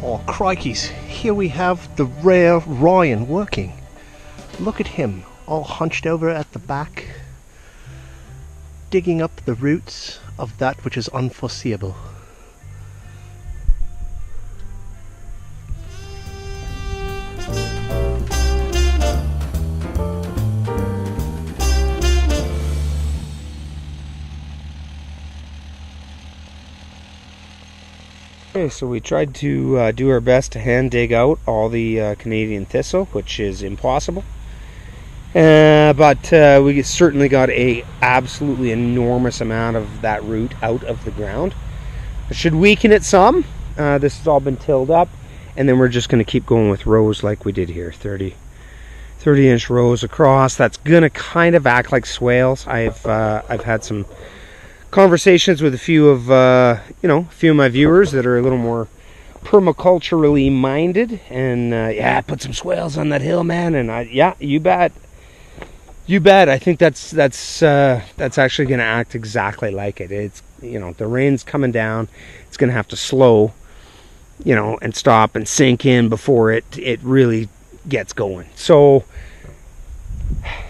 Oh, crikeys, here we have the rare Ryan working. Look at him, all hunched over at the back, digging up the roots of that which is unforeseeable. Okay, so we tried to do our best to hand dig out all the Canadian thistle, which is impossible. But we certainly got a absolutely enormous amount of that root out of the ground. It should weaken it some. This has all been tilled up, and then we're just going to keep going with rows like we did here, 30-inch rows across. That's going to kind of act like swales. I've had some conversations with a few of my viewers that are a little more permaculturally minded, and yeah, put some swales on that hill, man. And yeah, you bet. I think that's actually going to act exactly like it. It's, the rain's coming down. It's going to have to slow, and stop and sink in before it really gets going. So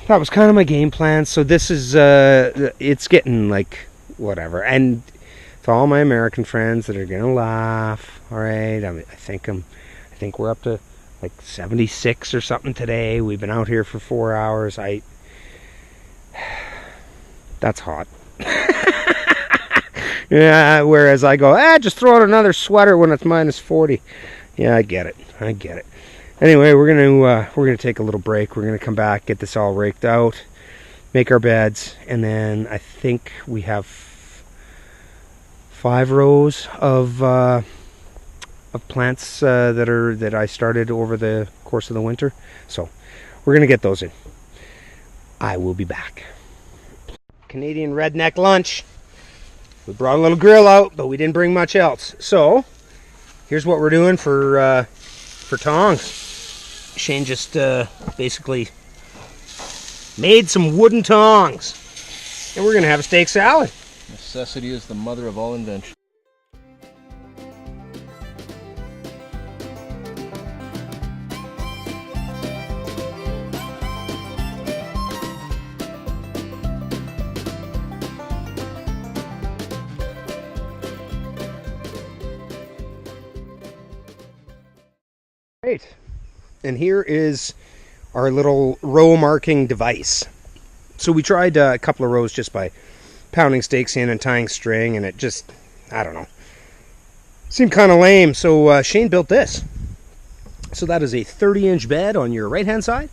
that was kind of my game plan. So this is it's getting like whatever. And to all my American friends that are gonna laugh, all right, I think we're up to like 76 or something today. We've been out here for 4 hours. That's hot. Yeah, whereas I go, just throw out another sweater when it's minus 40. Yeah, I get it. Anyway, we're gonna take a little break. We're gonna come back, get this all raked out, make our beds, and then I think we have 5 rows of plants that I started over the course of the winter. So we're gonna get those in. I will be back. Canadian redneck lunch. We brought a little grill out, but we didn't bring much else. So here's what we're doing for tongs. Shane just basically made some wooden tongs, and we're gonna have a steak salad. Necessity is the mother of all invention. Right, and here is our little row marking device. So we tried a couple of rows just by pounding stakes in and tying string, and it just, I don't know, seemed kind of lame. So Shane built this. So that is a 30-inch bed on your right hand side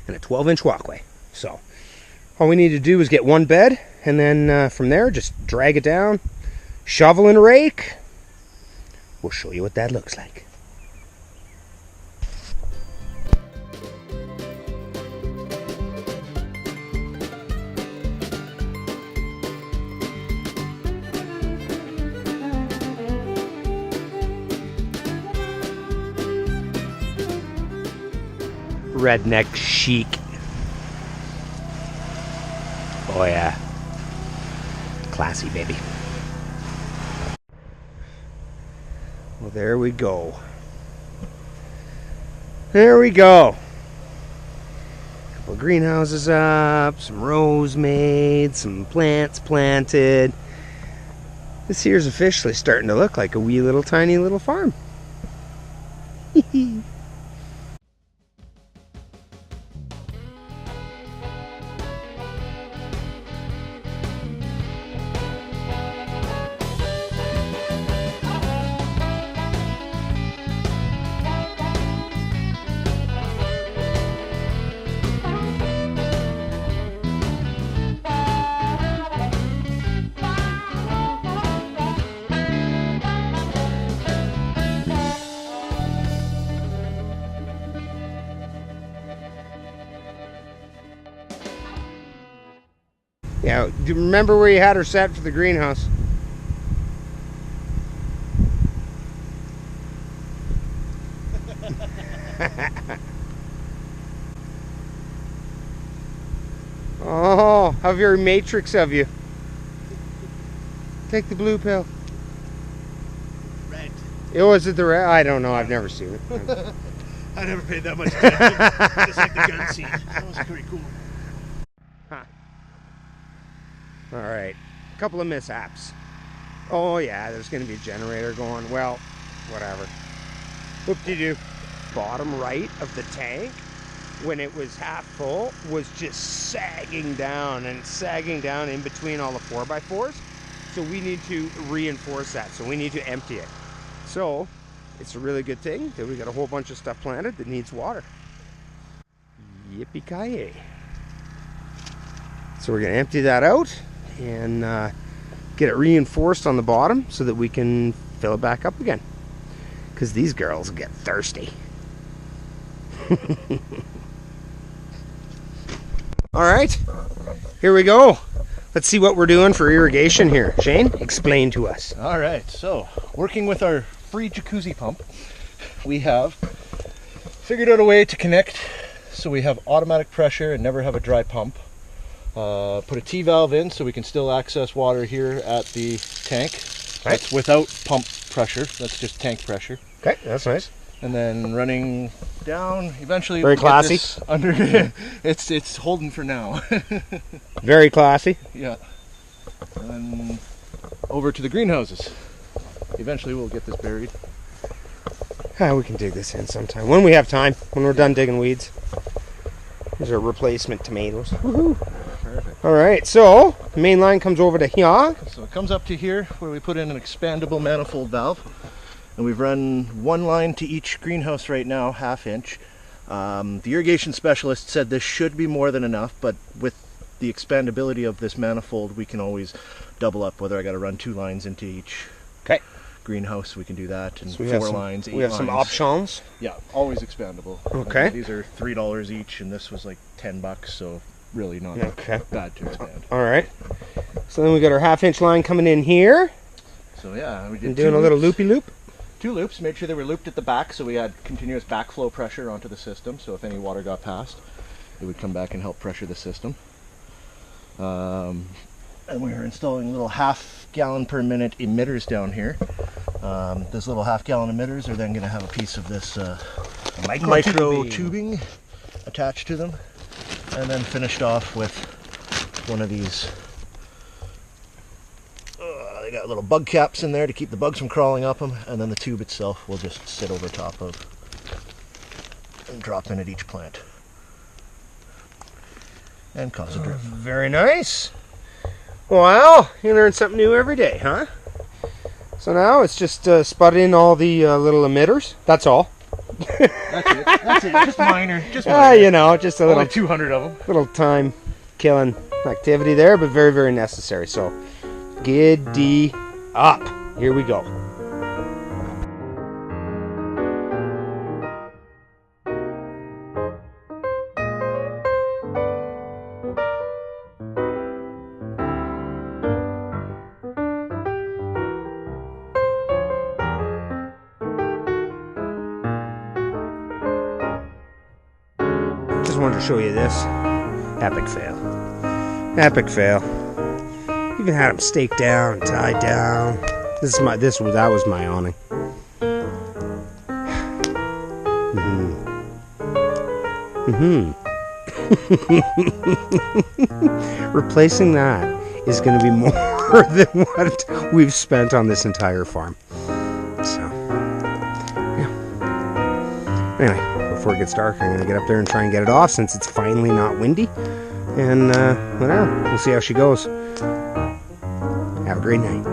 and a 12-inch walkway. So all we need to do is get one bed, and then from there just drag it down, shovel and rake. We'll show you what that looks like. Redneck chic. Oh yeah. Classy, baby. Well, there we go. There we go. Couple of greenhouses up, some rows made, some plants planted. This here's officially starting to look like a wee little tiny little farm. Yeah, do you remember where you had her set for the greenhouse? Oh, how very matrix of you. Take the blue pill. Red. Oh, is it the red? I don't know. I've never seen it. I never paid that much attention. Just like the gun seat. That was pretty cool. Huh. All right. A couple of mishaps. Oh, yeah. There's going to be a generator going. Well, whatever. Whoop-de-doo. Bottom right of the tank, when it was half full, was just sagging down, and sagging down in between all the 4x4s. So we need to reinforce that. So we need to empty it. So it's a really good thing that we got a whole bunch of stuff planted that needs water. Yippee-ki-yay. So we're going to empty that out and get it reinforced on the bottom so that we can fill it back up again. Because these girls get thirsty. All right, here we go. Let's see what we're doing for irrigation here. Shane, explain to us. All right, so working with our free jacuzzi pump, we have figured out a way to connect so we have automatic pressure and never have a dry pump. Put a T-valve in so we can still access water here at the tank. Right. That's without pump pressure, that's just tank pressure. Okay, that's nice. And then running down, eventually Very we'll get classy. this under. It's holding for now. Very classy. Yeah. And then over to the greenhouses. Eventually we'll get this buried. We can dig this in sometime. When we have time, when we're done digging weeds. These are replacement tomatoes. Woohoo! Perfect. All right, so the main line comes over to here. So it comes up to here where we put in an expandable manifold valve. And we've run one line to each greenhouse right now, 1/2 inch. The irrigation specialist said this should be more than enough, but with the expandability of this manifold, we can always double up, whether I got to run 2 lines into each Okay. greenhouse, we can do that, and So we 4 have lines, 8 We have lines. some options. Yeah, always expandable. Okay. These are $3 each, and this was like $10, so really not Okay. bad to expand. All right. So then we got our 1/2 inch line coming in here. So yeah, we did And doing a little loopy loop. 2 loops, made sure they were looped at the back so we had continuous backflow pressure onto the system, so if any water got past, it would come back and help pressure the system. And we are installing little 1/2 gallon per minute emitters down here. Those little 1/2 gallon emitters are then going to have a piece of this micro tubing attached to them, and then finished off with one of these. They got little bug caps in there to keep the bugs from crawling up them, and then the tube itself will just sit over top of and drop in at each plant and cause a drip. Very nice. Well, you learn something new every day, huh? So now it's just spud in all the little emitters. That's all. That's it. That's it. Just minor. Just minor. You know, just a Only little 200 of them. little time killing activity there, but very, very necessary. So giddy up. Here we go. Just wanted to show you this. Epic fail. Epic fail. Even had them staked down and tied down. That was my awning. Replacing that is going to be more than what we've spent on this entire farm. So, yeah. Anyway, before it gets dark, I'm going to get up there and try and get it off since it's finally not windy. And whatever, we'll see how she goes. Have a great night.